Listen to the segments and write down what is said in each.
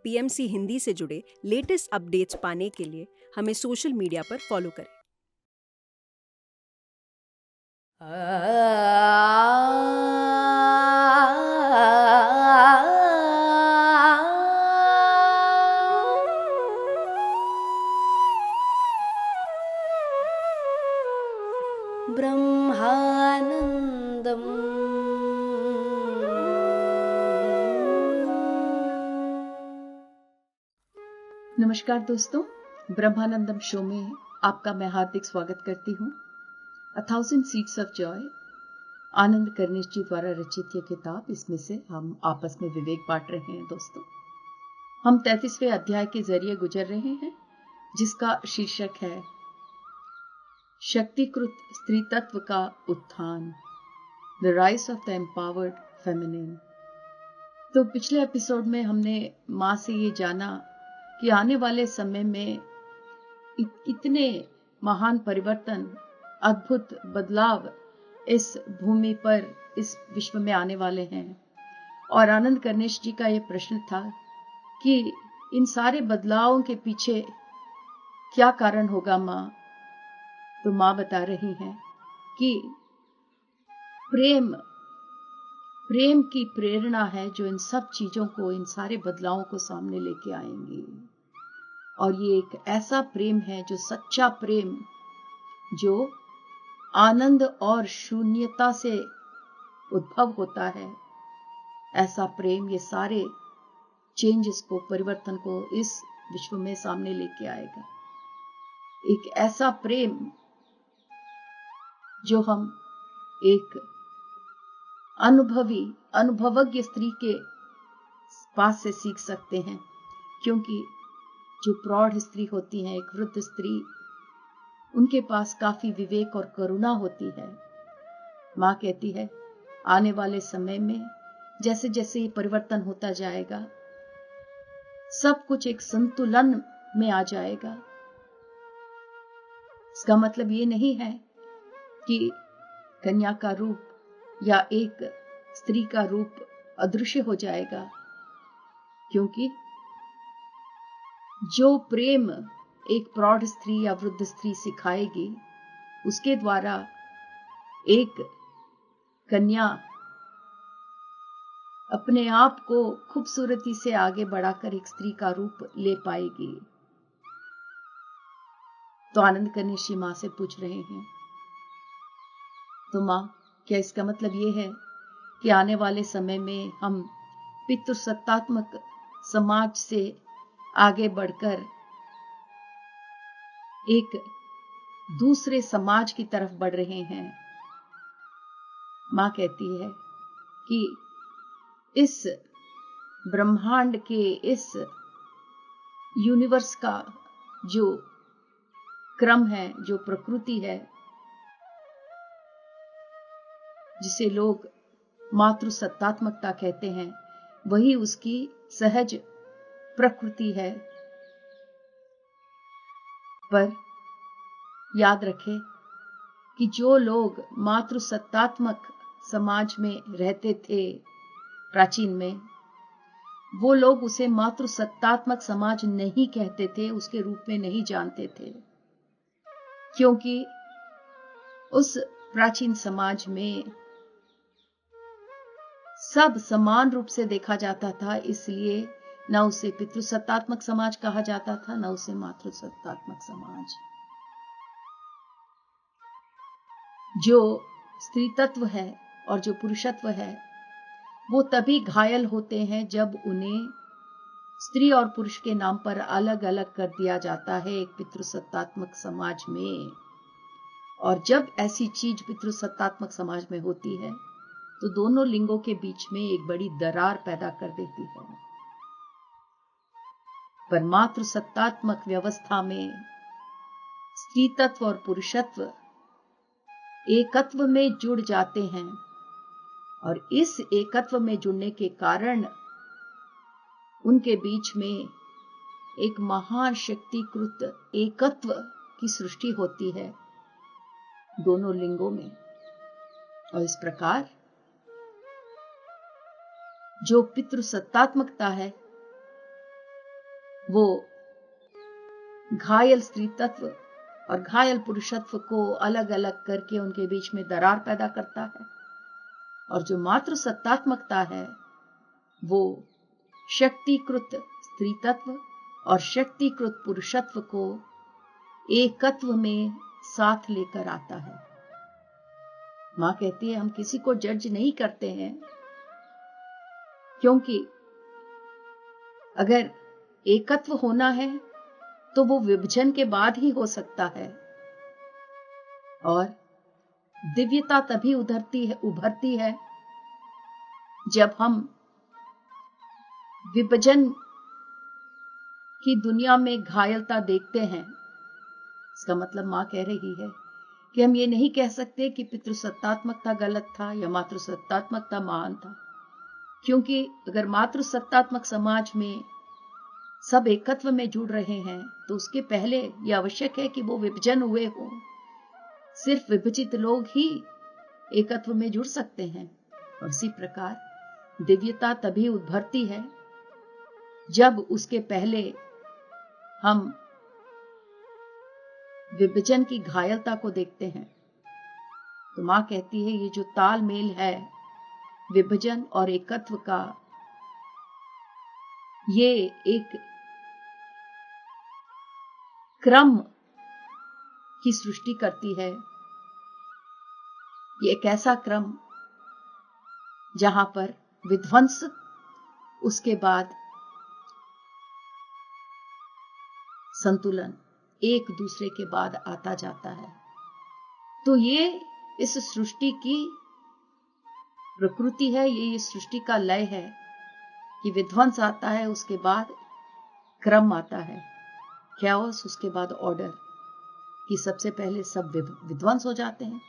PMC Hindi से जुड़े latest updates पाने के लिए हमें सोशल मीडिया पर फॉलो करें। ब्रह्मानंदम नमस्कार दोस्तों, ब्रह्मानंदम शो में आपका मैं हार्दिक स्वागत करती हूँ। 1000 सीड्स ऑफ जॉय आनंद करनेश जी द्वारा रचित ये किताब, इसमें से हम आपस में विवेक बांट रहे हैं। दोस्तों, हम 33वें अध्याय के जरिए गुजर रहे हैं, जिसका शीर्षक है शक्तिकृत स्त्री तत्व का उत्थान, the rise of the empowered feminine. तो पिछले एपिसोड में हमने माँ से ये जाना कि आने वाले समय में इतने महान परिवर्तन, अद्भुत बदलाव इस भूमि पर, इस विश्व में आने वाले हैं। और आनंद कर्नेश जी का ये प्रश्न था कि इन सारे बदलावों के पीछे क्या कारण होगा माँ? तो माँ बता रही हैं कि प्रेम की प्रेरणा है जो इन सब चीजों को, इन सारे बदलावों को सामने लेके आएंगी। और ये एक ऐसा प्रेम है जो सच्चा प्रेम, जो आनंद और शून्यता से उद्भव होता है। ऐसा प्रेम ये सारे चेंजेस को, परिवर्तन को इस विश्व में सामने लेके आएगा। एक ऐसा प्रेम जो हम एक अनुभवज्ञ स्त्री के पास से सीख सकते हैं, क्योंकि जो प्रौढ़ स्त्री होती हैं, एक वृद्ध स्त्री, उनके पास काफी विवेक और करुणा होती है। माँ कहती है आने वाले समय में जैसे जैसे ये परिवर्तन होता जाएगा, सब कुछ एक संतुलन में आ जाएगा। इसका मतलब ये नहीं है कि कन्या का रूप या एक स्त्री का रूप अदृश्य हो जाएगा, क्योंकि जो प्रेम एक प्रौढ़ स्त्री या वृद्ध स्त्री सिखाएगी, उसके द्वारा एक कन्या अपने आप को खूबसूरती से आगे बढ़ाकर एक स्त्री का रूप ले पाएगी। तो आनंद कर्नेश जी मां से पूछ रहे हैं, तो मां, क्या इसका मतलब ये है कि आने वाले समय में हम पितृसत्तात्मक समाज से आगे बढ़कर एक दूसरे समाज की तरफ बढ़ रहे हैं? मां कहती है कि इस ब्रह्मांड के, इस यूनिवर्स का जो क्रम है, जो प्रकृति है, जिसे लोग मातृसत्तात्मकता कहते हैं, वही उसकी सहज प्रकृति है। पर याद रखें कि जो लोग मातृसत्तात्मक समाज में रहते थे प्राचीन में, वो लोग उसे मातृसत्तात्मक समाज नहीं कहते थे, उसके रूप में नहीं जानते थे, क्योंकि उस प्राचीन समाज में सब समान रूप से देखा जाता था, इसलिए न उसे पितृसत्तात्मक समाज कहा जाता था, न उसे मातृसत्तात्मक समाज। जो स्त्री तत्व है और जो पुरुषत्व है, वो तभी घायल होते हैं जब उन्हें स्त्री और पुरुष के नाम पर अलग अलग कर दिया जाता है एक पितृसत्तात्मक समाज में। और जब ऐसी चीज पितृसत्तात्मक समाज में होती है, तो दोनों लिंगों के बीच में एक बड़ी दरार पैदा कर देती है। पर मातृसत्तात्मक व्यवस्था में स्त्री तत्व और पुरुषत्व एकत्व में जुड़ जाते हैं, और इस एकत्व में जुड़ने के कारण उनके बीच में एक महान शक्तिकृत एकत्व की सृष्टि होती है दोनों लिंगों में। और इस प्रकार जो पितृसत्तात्मकता है, वो घायल स्त्री तत्व और घायल पुरुषत्व को अलग अलग करके उनके बीच में दरार पैदा करता है। और जो मातृ सत्तात्मकता है वो शक्तिकृत स्त्री तत्व और शक्तिकृत पुरुषत्व को एकत्व में साथ लेकर आता है। मां कहती है हम किसी को जज नहीं करते हैं, क्योंकि अगर एकत्व होना है तो वो विभाजन के बाद ही हो सकता है। और दिव्यता तभी उभरती है जब हम विभाजन की दुनिया में घायलता देखते हैं। इसका मतलब मां कह रही है कि हम ये नहीं कह सकते कि पितृसत्तात्मकता गलत था या मातृसत्तात्मकता महान था, क्योंकि अगर मातृसत्तात्मक समाज में सब एकत्व में जुड़ रहे हैं तो उसके पहले यह आवश्यक है कि वो विभाजन हुए हों। सिर्फ विभाजित लोग ही एकत्व में जुड़ सकते हैं। और इसी प्रकार दिव्यता तभी उभरती है जब उसके पहले हम विभाजन की घायलता को देखते हैं। तो मां कहती है ये जो तालमेल है विभाजन और एकत्व का, ये एक क्रम की सृष्टि करती है। ये एक ऐसा क्रम जहां पर विध्वंस, उसके बाद संतुलन एक दूसरे के बाद आता जाता है। तो ये इस सृष्टि की प्रकृति है, ये इस सृष्टि का लय है कि विध्वंस आता है, उसके बाद क्रम आता है, कैओस, उसके बाद ऑर्डर, कि सबसे पहले सब विध्वंस हो जाते हैं,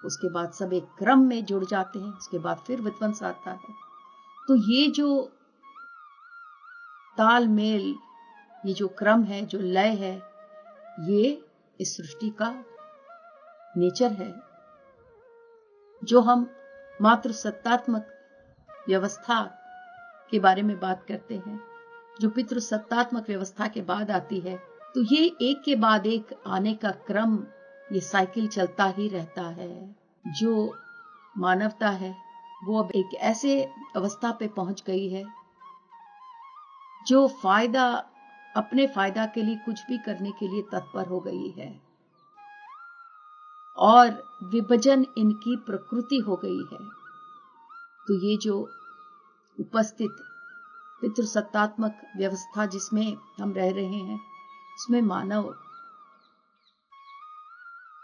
उसके बाद सब एक क्रम में जुड़ जाते हैं, उसके बाद फिर विध्वंस आता है। तो ये जो तालमेल, ये जो क्रम है, जो लय है, ये इस सृष्टि का नेचर है। जो हम मातृसत्तात्मक व्यवस्था के बारे में बात करते हैं, जो पितृसत्तात्मक व्यवस्था के बाद आती है, तो ये एक के बाद एक आने का क्रम, ये साइकिल चलता ही रहता है। जो मानवता है वो अब एक ऐसे अवस्था पे पहुंच गई है जो अपने फायदा के लिए कुछ भी करने के लिए तत्पर हो गई है, और विभाजन इनकी प्रकृति हो गई है। तो ये जो उपस्थित पितृसत्तात्मक व्यवस्था जिसमें हम रह रहे हैं, उसमें मानव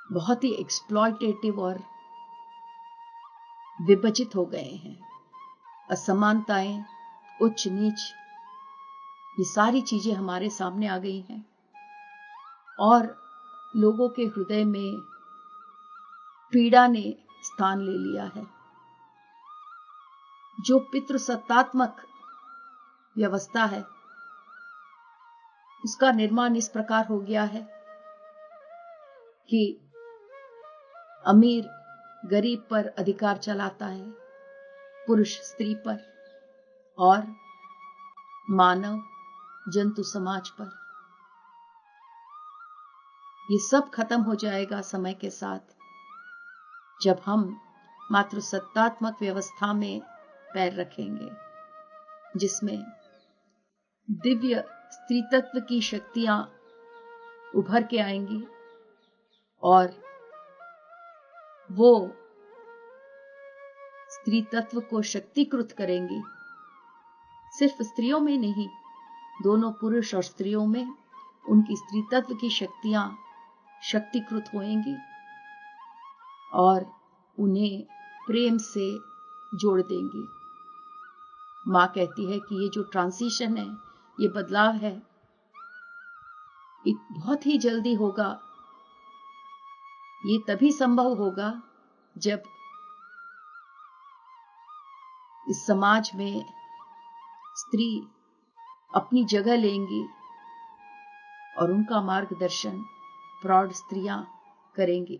बहुत ही एक्सप्लॉयटेटिव और विभाजित हो गए हैं। असमानताएं, उच्च नीच, ये सारी चीजें हमारे सामने आ गई हैं और लोगों के हृदय में पीड़ा ने स्थान ले लिया है। जो पितृसत्तात्मक व्यवस्था है उसका निर्माण इस प्रकार हो गया है कि अमीर गरीब पर अधिकार चलाता है, पुरुष स्त्री पर, और मानव जंतु समाज पर। ये सब खत्म हो जाएगा समय के साथ, जब हम मातृसत्तात्मक व्यवस्था में पैर रखेंगे, जिसमें दिव्य स्त्री तत्व की शक्तियां उभर के आएंगी और वो स्त्री तत्व को शक्तिकृत करेंगी। सिर्फ स्त्रियों में नहीं, दोनों पुरुष और स्त्रियों में उनकी स्त्री तत्व की शक्तियां शक्तिकृत होंगी और उन्हें प्रेम से जोड़ देंगी। मां कहती है कि ये जो ट्रांजिशन है, ये बदलाव है, बहुत ही जल्दी होगा। ये तभी संभव होगा जब इस समाज में स्त्री अपनी जगह लेंगी और उनका मार्गदर्शन प्रौढ़ स्त्रियां करेंगी।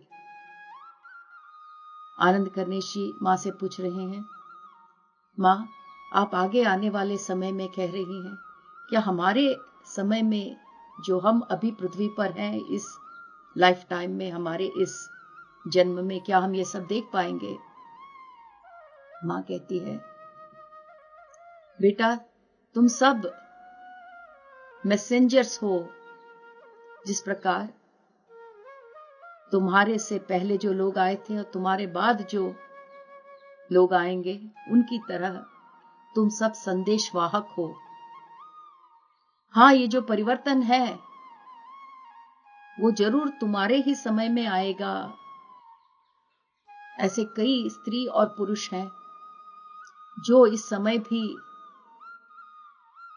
आनंद कर्णेशी मां से पूछ रहे हैं, मां, आप आगे आने वाले समय में कह रही हैं, क्या हमारे समय में जो हम अभी पृथ्वी पर हैं, इस लाइफ टाइम में, हमारे इस जन्म में, क्या हम ये सब देख पाएंगे? माँ कहती है, बेटा तुम सब मैसेंजर्स हो। जिस प्रकार तुम्हारे से पहले जो लोग आए थे और तुम्हारे बाद जो लोग आएंगे, उनकी तरह तुम सब संदेशवाहक हो। हाँ, ये जो परिवर्तन है वो जरूर तुम्हारे ही समय में आएगा। ऐसे कई स्त्री और पुरुष हैं जो इस समय भी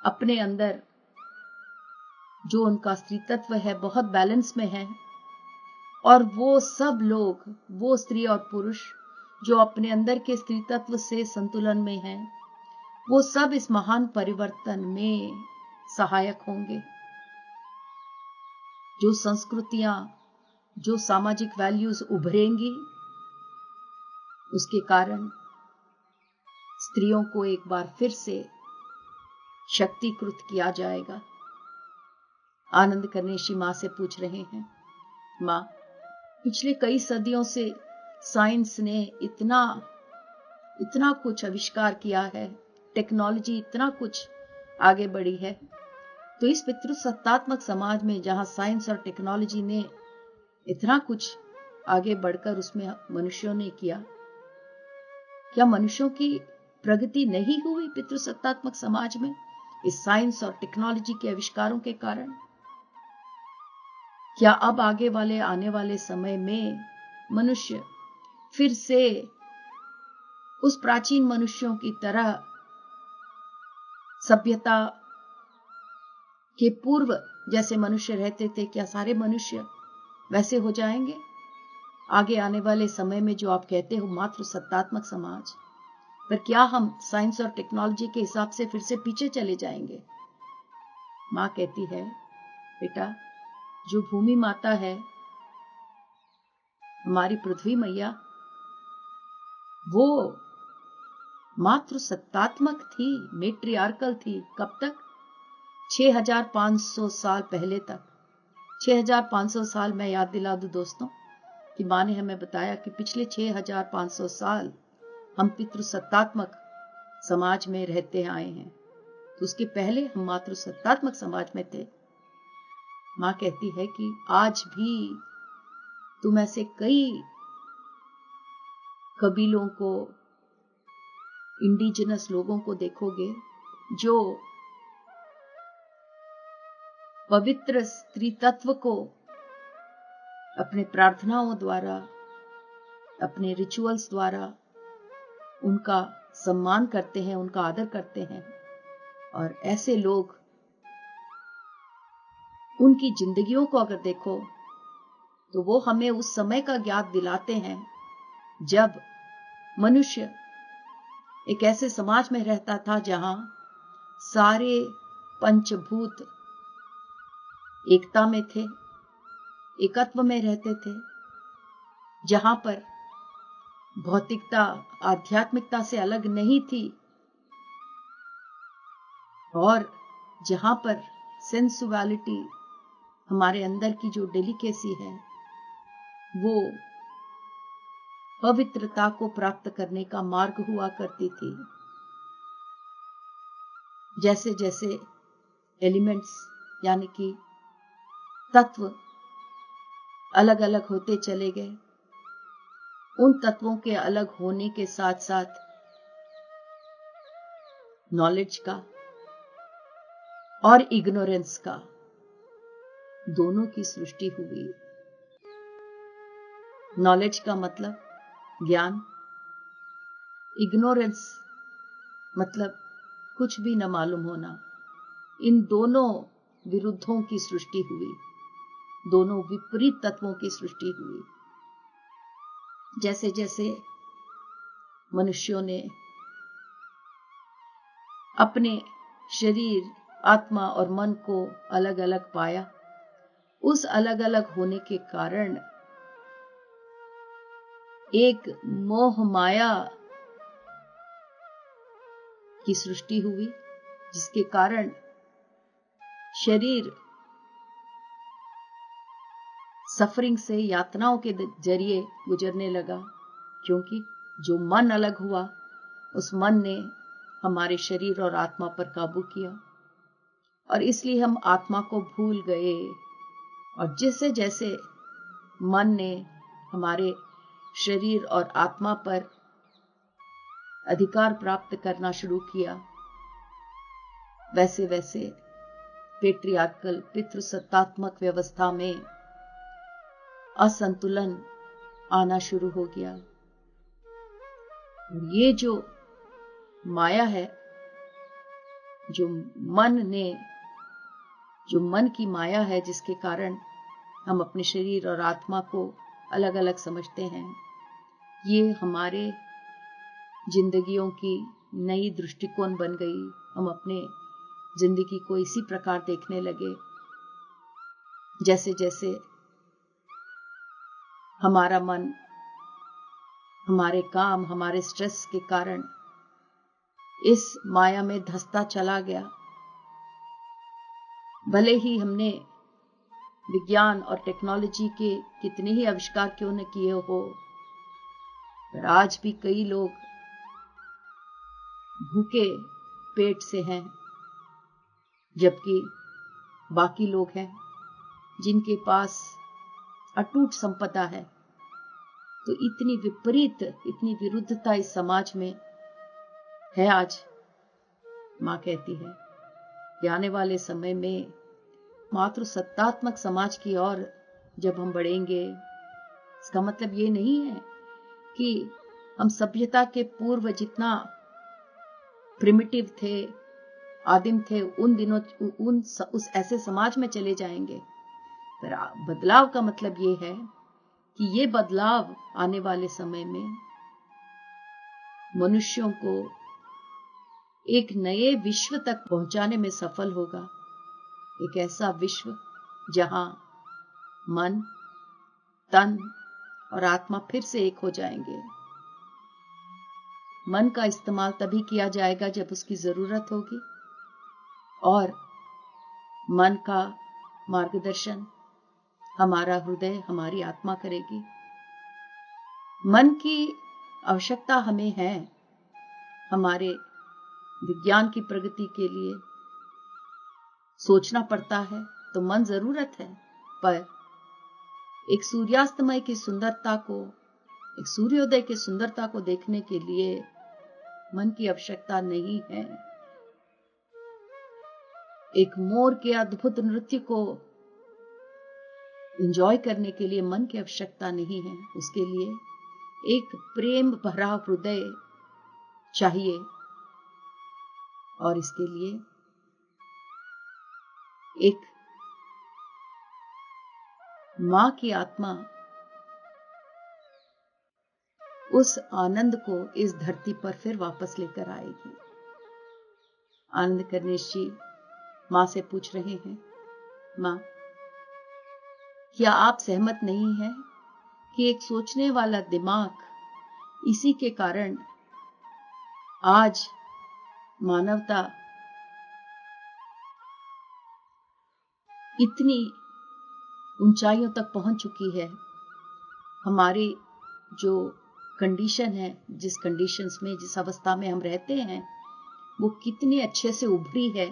अपने अंदर जो उनका स्त्री तत्व है बहुत बैलेंस में है, और वो सब लोग, वो स्त्री और पुरुष जो अपने अंदर के स्त्री तत्व से संतुलन में हैं, वो सब इस महान परिवर्तन में सहायक होंगे। जो संस्कृतियां, जो सामाजिक वैल्यूज उभरेंगी, उसके कारण स्त्रियों को एक बार फिर से शक्तिकृत किया जाएगा। आनंद कनेशी माँ से पूछ रहे हैं, माँ पिछले कई सदियों से साइंस ने इतना कुछ आविष्कार किया है, टेक्नोलॉजी इतना कुछ आगे बढ़ी है, तो इस पितृसत्तात्मक समाज में जहां साइंस और टेक्नोलॉजी ने इतना कुछ आगे बढ़कर उसमें मनुष्यों ने किया, क्या मनुष्यों की प्रगति नहीं हुई पितृसत्तात्मक समाज में इस साइंस और टेक्नोलॉजी के आविष्कारों के कारण? क्या अब आने वाले समय में मनुष्य फिर से उस प्राचीन मनुष्यों की तरह सभ्यता के पूर्व जैसे मनुष्य रहते थे, क्या सारे मनुष्य वैसे हो जाएंगे? आगे आने वाले समय में जो आप कहते हो मातृसत्तात्मक समाज, पर क्या हम साइंस और टेक्नोलॉजी के हिसाब से फिर से पीछे चले जाएंगे? माँ कहती है, बेटा जो भूमि माता है, हमारी पृथ्वी मैया, वो मातृसत्तात्मक थी, मेट्रियार्कल थी। कब तक? 6500 साल पहले तक। 6500 साल, मैं याद दिला दूं दोस्तों कि माँ ने हमें बताया कि पिछले 6500 साल हम पितृसत्तात्मक समाज में रहते आए हैं, तो उसके पहले हम मातृसत्तात्मक समाज में थे। माँ कहती है कि आज भी तुम ऐसे कई कबीलों को, इंडिजिनस लोगों को देखोगे जो पवित्र स्त्री तत्व को अपने प्रार्थनाओं द्वारा, अपने रिचुअल्स द्वारा उनका सम्मान करते हैं, उनका आदर करते हैं। और ऐसे लोग, उनकी जिंदगियों को अगर देखो तो वो हमें उस समय का ज्ञात दिलाते हैं जब मनुष्य एक ऐसे समाज में रहता था जहां सारे पंचभूत एकता में थे, एकत्व में रहते थे, जहां पर भौतिकता आध्यात्मिकता से अलग नहीं थी, और जहां पर सेंसुअलिटी, हमारे अंदर की जो डेलिकेसी है, वो पवित्रता को प्राप्त करने का मार्ग हुआ करती थी। जैसे जैसे एलिमेंट्स यानी कि तत्व अलग अलग होते चले गए, उन तत्वों के अलग होने के साथ साथ नॉलेज का और इग्नोरेंस का, दोनों की सृष्टि हुई। नॉलेज का मतलब ज्ञान, इग्नोरेंस मतलब कुछ भी न मालूम होना। इन दोनों विरुद्धों की सृष्टि हुई, दोनों विपरीत तत्वों की सृष्टि हुई। जैसे जैसे मनुष्यों ने अपने शरीर, आत्मा और मन को अलग अलग पाया, उस अलग अलग होने के कारण एक मोह माया की सृष्टि हुई, जिसके कारण शरीर सफरिंग से, यातनाओं के जरिए गुजरने लगा, क्योंकि जो मन अलग हुआ, उस मन ने हमारे शरीर और आत्मा पर काबू किया, और इसलिए हम आत्मा को भूल गए। और जैसे जैसे मन ने हमारे शरीर और आत्मा पर अधिकार प्राप्त करना शुरू किया, वैसे वैसे पेट्रियार्कल पितृसत्तात्मक व्यवस्था में असंतुलन आना शुरू हो गया। ये जो माया है, जो मन की माया है, जिसके कारण हम अपने शरीर और आत्मा को अलग अलग समझते हैं, ये हमारे जिंदगियों की नई दृष्टिकोण बन गई। हम अपने जिंदगी को इसी प्रकार देखने लगे, जैसे जैसे हमारा मन हमारे काम, हमारे स्ट्रेस के कारण इस माया में धंसता चला गया। भले ही हमने विज्ञान और टेक्नोलॉजी के कितने ही आविष्कार क्यों न किए हो, पर आज भी कई लोग भूखे पेट से हैं, जबकि बाकी लोग हैं जिनके पास अटूट संपदा है। तो इतनी विपरीत, इतनी विरुद्धता इस समाज में है आज। माँ कहती है कि आने वाले समय में मातृ सत्तात्मक समाज की ओर जब हम बढ़ेंगे, इसका मतलब ये नहीं है कि हम सभ्यता के पूर्व जितना प्रिमिटिव थे, आदिम थे, उन दिनों उस ऐसे समाज में चले जाएंगे। पर बदलाव का मतलब ये है कि ये बदलाव आने वाले समय में मनुष्यों को एक नए विश्व तक पहुंचाने में सफल होगा। एक ऐसा विश्व जहां मन, तन और आत्मा फिर से एक हो जाएंगे। मन का इस्तेमाल तभी किया जाएगा जब उसकी जरूरत होगी, और मन का मार्गदर्शन हमारा हृदय, हमारी आत्मा करेगी। मन की आवश्यकता हमें है हमारे विज्ञान की प्रगति के लिए। सोचना पड़ता है तो मन जरूरत है, पर एक सूर्यास्तमय की सुंदरता को, एक सूर्योदय की सुंदरता को देखने के लिए मन की आवश्यकता नहीं है। एक मोर के अद्भुत नृत्य को एंजॉय करने के लिए मन की आवश्यकता नहीं है। उसके लिए एक प्रेम भरा हृदय चाहिए, और इसके लिए एक मां की आत्मा उस आनंद को इस धरती पर फिर वापस लेकर आएगी। आनंद करनेश जी मां से पूछ रहे हैं, मां, क्या आप सहमत नहीं हैं कि एक सोचने वाला दिमाग, इसी के कारण आज मानवता इतनी ऊंचाइयों तक पहुंच चुकी है। हमारी जो कंडीशन है, जिस कंडीशंस में, जिस अवस्था में हम रहते हैं, वो कितनी अच्छे से उभरी है,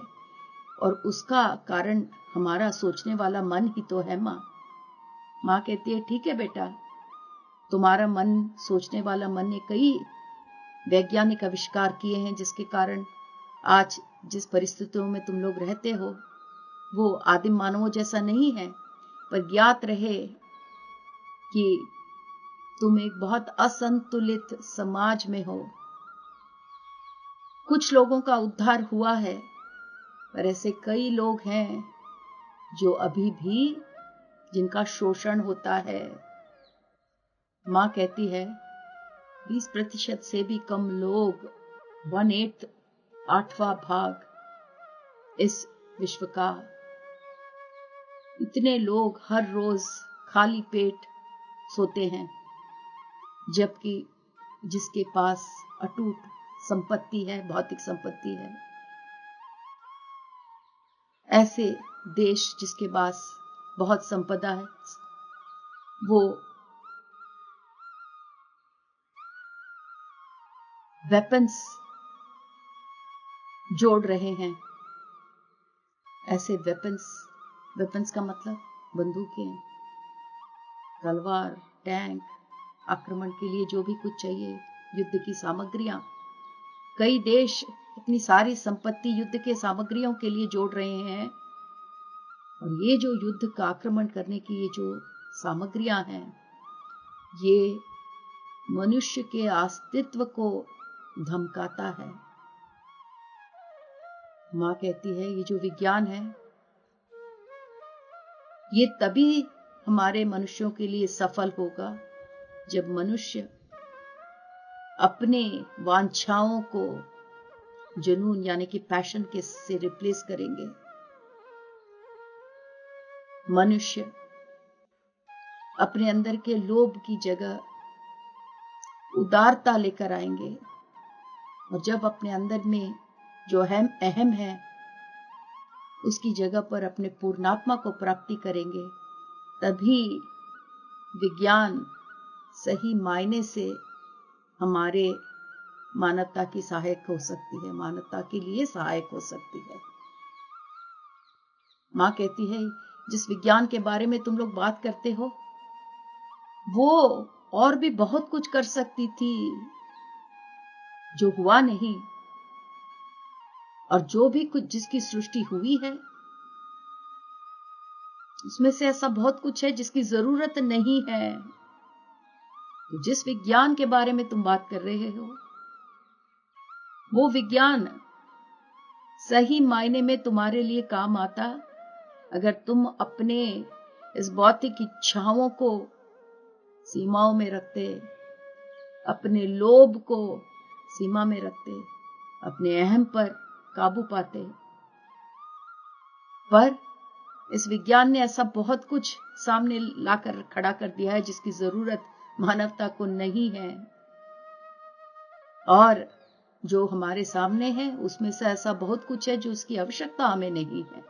और उसका कारण हमारा सोचने वाला मन ही तो है। माँ कहती है, ठीक है बेटा, तुम्हारा मन, सोचने वाला मन ने कई वैज्ञानिक आविष्कार किए हैं, जिसके कारण आज जिस परिस्थितियों में तुम लोग रहते हो वो आदिम मानवों जैसा नहीं है। पर ज्ञात रहे कि तुम एक बहुत असंतुलित समाज में हो। कुछ लोगों का उद्धार हुआ है, पर ऐसे कई लोग हैं जो अभी भी, जिनका शोषण होता है। मां कहती है 20% से भी कम लोग, 1/8, 8वां भाग इस विश्व का, इतने लोग हर रोज खाली पेट सोते हैं, जबकि जिसके पास अटूट संपत्ति है, भौतिक संपत्ति है, ऐसे देश जिसके पास बहुत संपदा है, वो वेपन्स जोड़ रहे हैं। ऐसे वेपन्स का मतलब बंदूकें, तलवार, टैंक, आक्रमण के लिए जो भी कुछ चाहिए, युद्ध की सामग्रियां, कई देश अपनी सारी संपत्ति युद्ध के सामग्रियों के लिए जोड़ रहे हैं। और ये जो युद्ध का आक्रमण करने की ये जो सामग्रियां हैं, ये मनुष्य के अस्तित्व को धमकाता है। मां कहती है ये जो विज्ञान है, ये तभी हमारे मनुष्यों के लिए सफल होगा जब मनुष्य अपने वांछाओं को जुनून यानी कि पैशन के से रिप्लेस करेंगे। मनुष्य अपने अंदर के लोभ की जगह उदारता लेकर आएंगे। और जब अपने अंदर में जो अहम है उसकी जगह पर अपने पूर्णात्मा को प्राप्ति करेंगे, तभी विज्ञान सही मायने से हमारे मानवता की सहायक हो सकती है, मानवता के लिए सहायक हो सकती है। मां कहती है जिस विज्ञान के बारे में तुम लोग बात करते हो, वो और भी बहुत कुछ कर सकती थी जो हुआ नहीं। और जो भी कुछ जिसकी सृष्टि हुई है उसमें से ऐसा बहुत कुछ है जिसकी जरूरत नहीं है। तो जिस विज्ञान के बारे में तुम बात कर रहे हो, वो विज्ञान सही मायने में तुम्हारे लिए काम आता अगर तुम अपने इस भौतिक इच्छाओं को सीमाओं में रखते, अपने लोभ को सीमा में रखते, अपने अहम पर काबू पाते। पर इस विज्ञान ने ऐसा बहुत कुछ सामने लाकर खड़ा कर दिया है जिसकी जरूरत मानवता को नहीं है। और जो हमारे सामने है उसमें से ऐसा बहुत कुछ है जो उसकी आवश्यकता हमें नहीं है।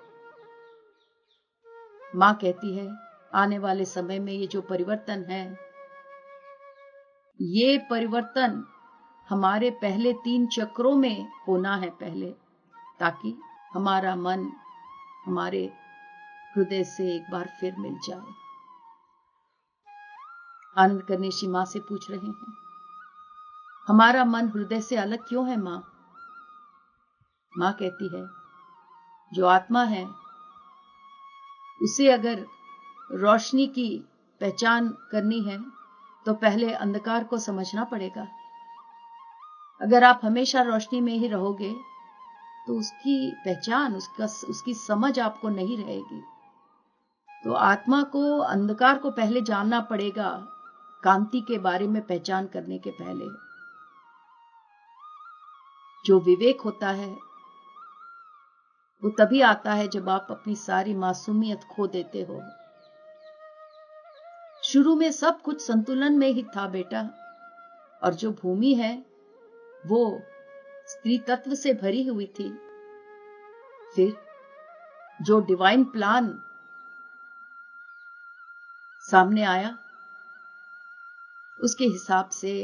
मां कहती है आने वाले समय में ये जो परिवर्तन है, ये परिवर्तन हमारे पहले 3 चक्रों में होना है पहले, ताकि हमारा मन हमारे हृदय से एक बार फिर मिल जाए। आनंद कर्णेशी मां से पूछ रहे हैं, हमारा मन हृदय से अलग क्यों है मां? मां कहती है जो आत्मा है उसे अगर रोशनी की पहचान करनी है तो पहले अंधकार को समझना पड़ेगा। अगर आप हमेशा रोशनी में ही रहोगे तो उसकी पहचान, उसकी समझ आपको नहीं रहेगी। तो आत्मा को अंधकार को पहले जानना पड़ेगा, कांति के बारे में पहचान करने के पहले। जो विवेक होता है वो तभी आता है जब आप अपनी सारी मासूमियत खो देते हो। शुरू में सब कुछ संतुलन में ही था बेटा, और जो भूमि है वो स्त्री तत्व से भरी हुई थी। फिर जो डिवाइन प्लान सामने आया उसके हिसाब से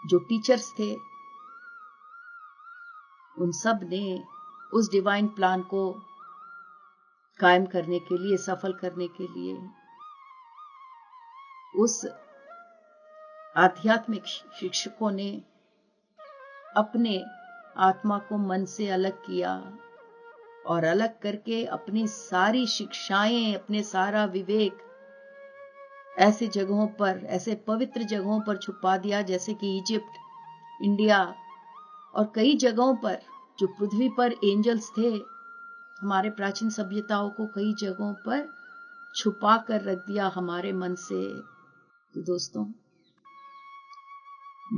जो टीचर्स थे उन सब ने उस डिवाइन प्लान को कायम करने के लिए, सफल करने के लिए उस आध्यात्मिक शिक्षकों ने अपने आत्मा को मन से अलग किया और अलग करके अपनी सारी शिक्षाएं, अपने सारा विवेक ऐसे जगहों पर, ऐसे पवित्र जगहों पर छुपा दिया जैसे कि इजिप्ट, इंडिया और कई जगहों पर जो पृथ्वी पर एंजल्स थे। हमारे प्राचीन सभ्यताओं को कई जगहों पर छुपा कर रख दिया हमारे मन से। तो दोस्तों,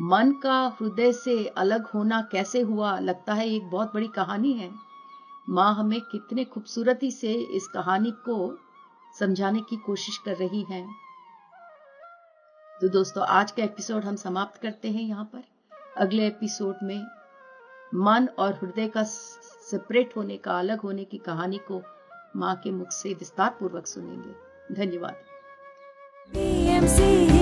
मन का हृदय से अलग होना कैसे हुआ, लगता है एक बहुत बड़ी कहानी है। मां हमें कितने खूबसूरती से इस कहानी को समझाने की कोशिश कर रही है। तो दोस्तों, आज का एपिसोड हम समाप्त करते हैं यहां पर। अगले एपिसोड में मन और हृदय का सेपरेट होने का, अलग होने की कहानी को माँ के मुख से विस्तार पूर्वक सुनेंगे। धन्यवाद। PMC